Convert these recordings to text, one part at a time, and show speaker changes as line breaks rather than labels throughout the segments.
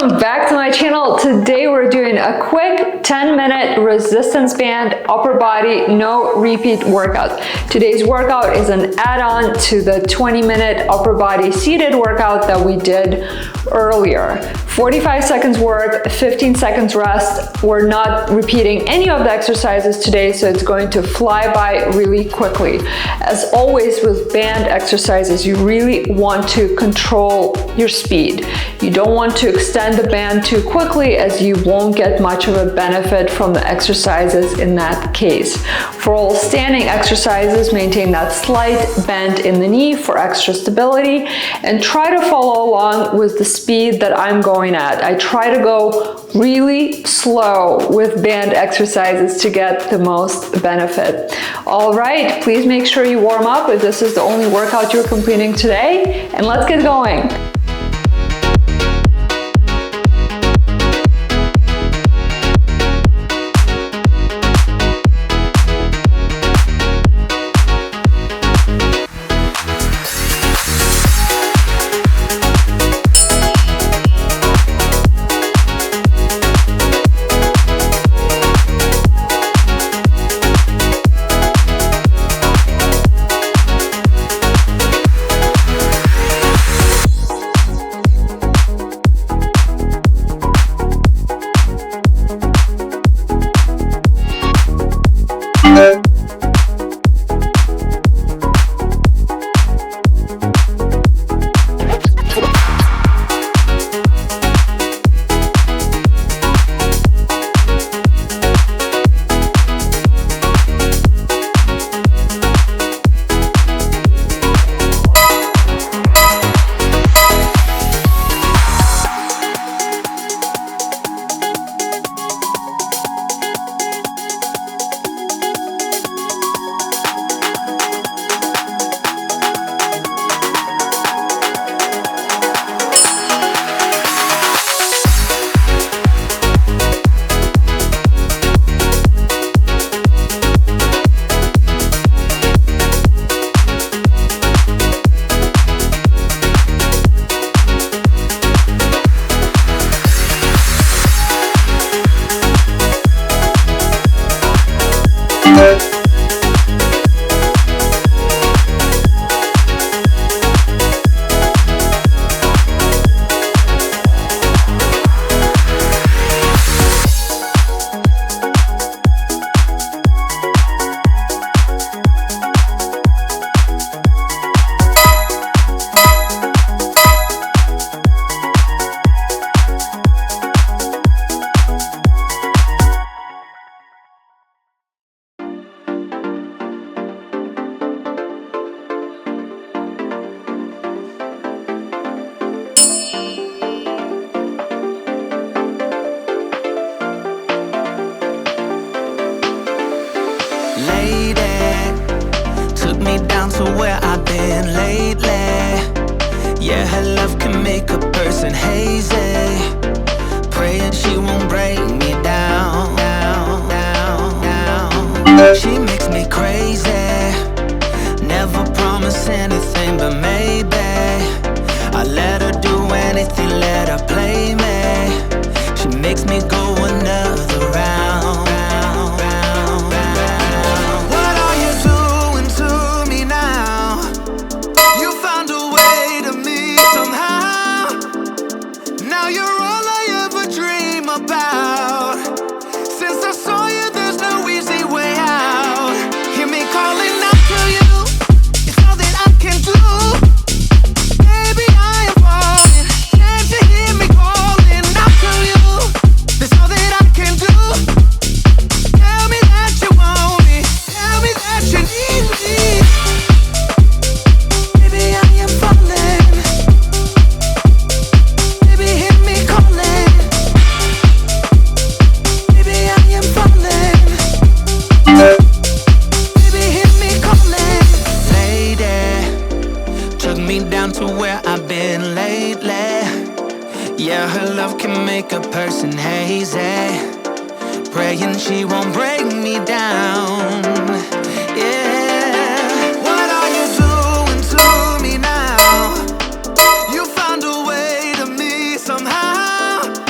welcome back to my channel. Today we're doing a quick 10-minute resistance band upper body no repeat workout. Today's workout is an add-on to the 20-minute upper body seated workout that we did earlier. 45 seconds work, 15 seconds rest. We're not repeating any of the exercises today, so it's going to fly by really quickly. As always with band exercises, you really want to control your speed. You don't want to extend the band too quickly, as you won't get much of a benefit from the exercises in that case. For all standing exercises, maintain that slight bend in the knee for extra stability, and try to follow along with the speed that I'm going at. I try to go really slow with band exercises to get the most benefit. All right, please make sure you warm up if this is the only workout you're completing today, and let's get going.
She makes me crazy. Never promise anything, but maybe I let her do anything, let her play me. She makes me go another round. What are you doing to me now? You found a way to me somehow. Now you're all I ever dream about. Since I saw you, there's no easy way out. Hear me calling out to you. It's all that I can do. Baby, I am falling. Can't you hear me calling out to you? That's all that I can do. Tell me that you want me. Tell me that you need me. Baby, I am falling. Baby, hear me calling. Baby, I am falling. Baby, hear me calling. Lady, took me down to where I've been lately. Yeah, her love can make a person hazy. Praying she won't break me down. Yeah. What are you doing to me now? You found a way to me somehow.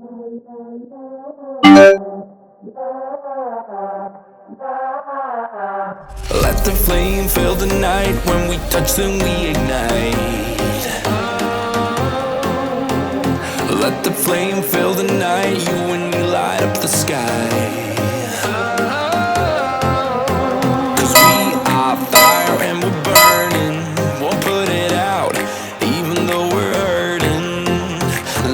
Let the flame fill the night. When we touch, then we ignite. Let the flame fill the night. You and me light up the sky. 'Cause we are fire and we're burning. Won't put it out, even though we're hurting.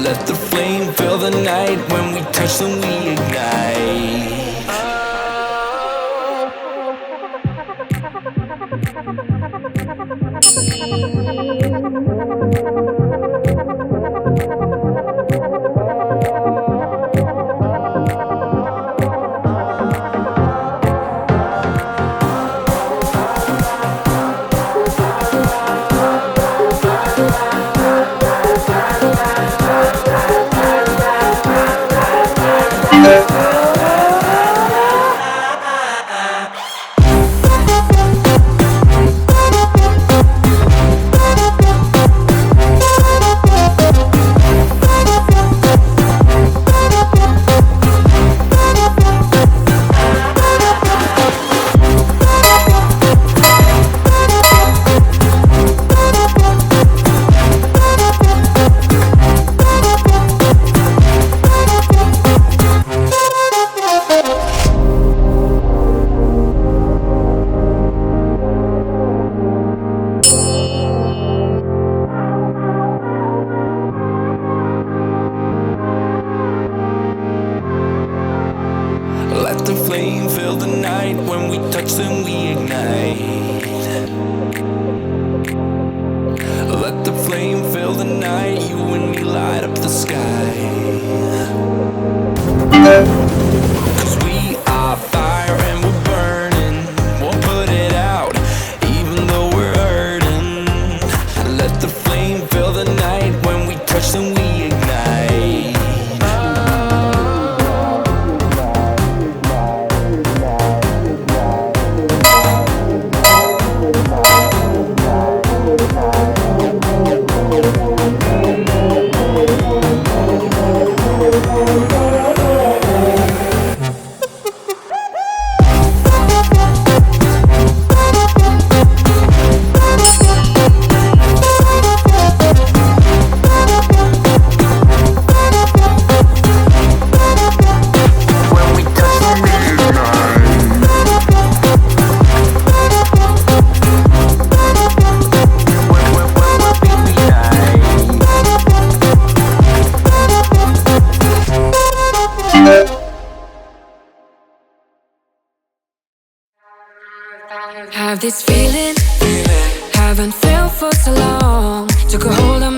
Let the flame fill the night. When we touch, then we ignite. Let the flame fill the night. When we touch, then we ignite. Let the flame fill the night. You and me light up the sky. 'Cause we are fire and we're burning. Won't put it out, even though we're hurting. Let the flame fill the night. When we touch, then we ignite.
Have this feeling, haven't felt for so long. Took a hold of